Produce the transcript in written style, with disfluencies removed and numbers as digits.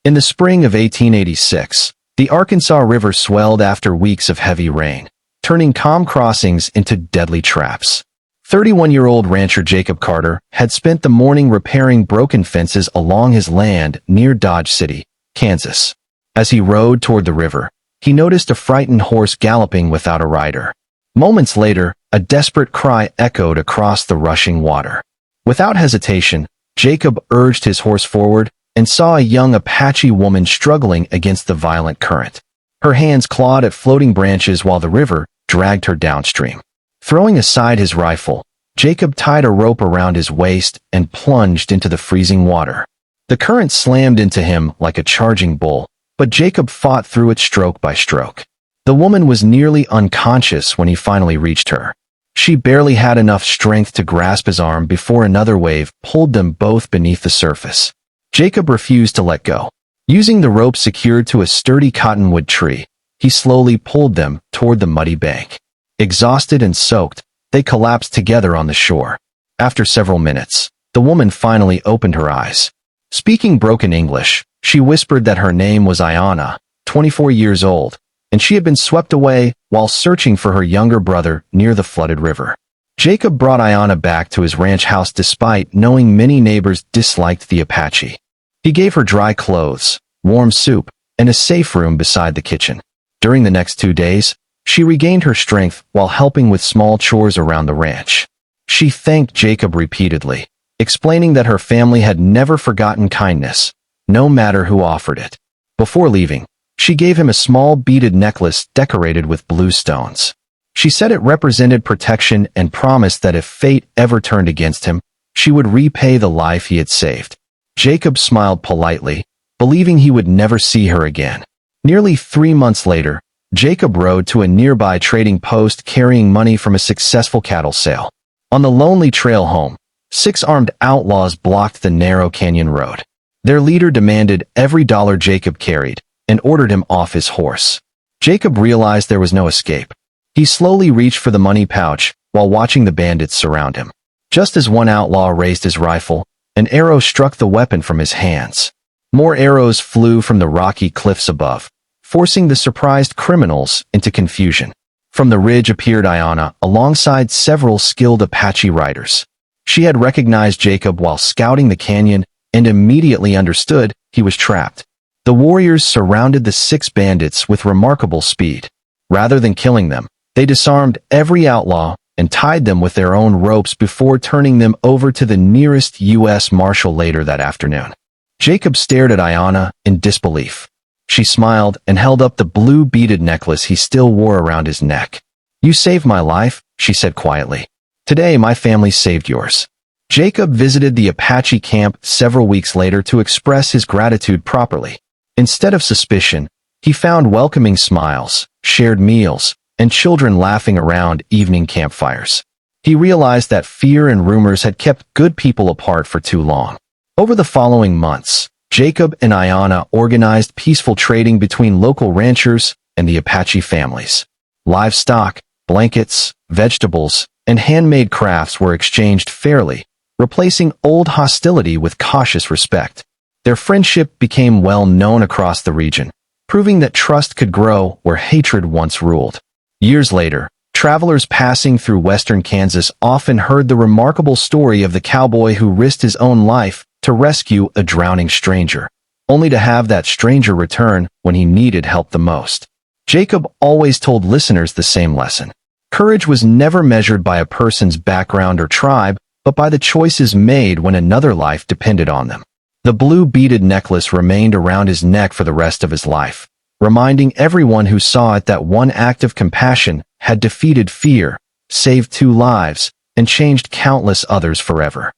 In the spring of 1886, the Arkansas River swelled after weeks of heavy rain, turning calm crossings into deadly traps. 31-year-old rancher Jacob Carter had spent the morning repairing broken fences along his land near Dodge City, Kansas. As he rode toward the river, he noticed a frightened horse galloping without a rider. Moments later, a desperate cry echoed across the rushing water. Without hesitation, Jacob urged his horse forward and saw a young Apache woman struggling against the violent current. Her hands clawed at floating branches while the river dragged her downstream. Throwing aside his rifle, Jacob tied a rope around his waist and plunged into the freezing water. The current slammed into him like a charging bull, but Jacob fought through it stroke by stroke. The woman was nearly unconscious when he finally reached her. She barely had enough strength to grasp his arm before another wave pulled them both beneath the surface. Jacob refused to let go. Using the rope secured to a sturdy cottonwood tree, he slowly pulled them toward the muddy bank. Exhausted and soaked, they collapsed together on the shore. After several minutes, the woman finally opened her eyes. Speaking broken English, she whispered that her name was Ayanna, 24 years old, and she had been swept away while searching for her younger brother near the flooded river. Jacob brought Ayanna back to his ranch house despite knowing many neighbors disliked the Apache. He gave her dry clothes, warm soup, and a safe room beside the kitchen. During the next 2 days, she regained her strength while helping with small chores around the ranch. She thanked Jacob repeatedly, explaining that her family had never forgotten kindness, no matter who offered it. Before leaving, she gave him a small beaded necklace decorated with blue stones. She said it represented protection and promised that if fate ever turned against him, she would repay the life he had saved. Jacob smiled politely, believing he would never see her again. Nearly 3 months later, Jacob rode to a nearby trading post carrying money from a successful cattle sale. On the lonely trail home, 6 armed outlaws blocked the narrow canyon road. Their leader demanded every dollar Jacob carried and ordered him off his horse. Jacob realized there was no escape. He slowly reached for the money pouch while watching the bandits surround him. Just as one outlaw raised his rifle, an arrow struck the weapon from his hands. More arrows flew from the rocky cliffs above, forcing the surprised criminals into confusion. From the ridge appeared Ayanna alongside several skilled Apache riders. She had recognized Jacob while scouting the canyon and immediately understood he was trapped. The warriors surrounded the 6 bandits with remarkable speed. Rather than killing them, they disarmed every outlaw and tied them with their own ropes before turning them over to the nearest U.S. Marshal later that afternoon. Jacob stared at Ayanna in disbelief. She smiled and held up the blue beaded necklace he still wore around his neck. "You saved my life," she said quietly. "Today my family saved yours." Jacob visited the Apache camp several weeks later to express his gratitude properly. Instead of suspicion, he found welcoming smiles, shared meals, and children laughing around evening campfires. He realized that fear and rumors had kept good people apart for too long. Over the following months, Jacob and Ayanna organized peaceful trading between local ranchers and the Apache families. Livestock, blankets, vegetables, and handmade crafts were exchanged fairly, replacing old hostility with cautious respect. Their friendship became well known across the region, proving that trust could grow where hatred once ruled. Years later, travelers passing through western Kansas often heard the remarkable story of the cowboy who risked his own life to rescue a drowning stranger, only to have that stranger return when he needed help the most. Jacob always told listeners the same lesson. Courage was never measured by a person's background or tribe, but by the choices made when another life depended on them. The blue beaded necklace remained around his neck for the rest of his life, reminding everyone who saw it that one act of compassion had defeated fear, saved 2 lives, and changed countless others forever.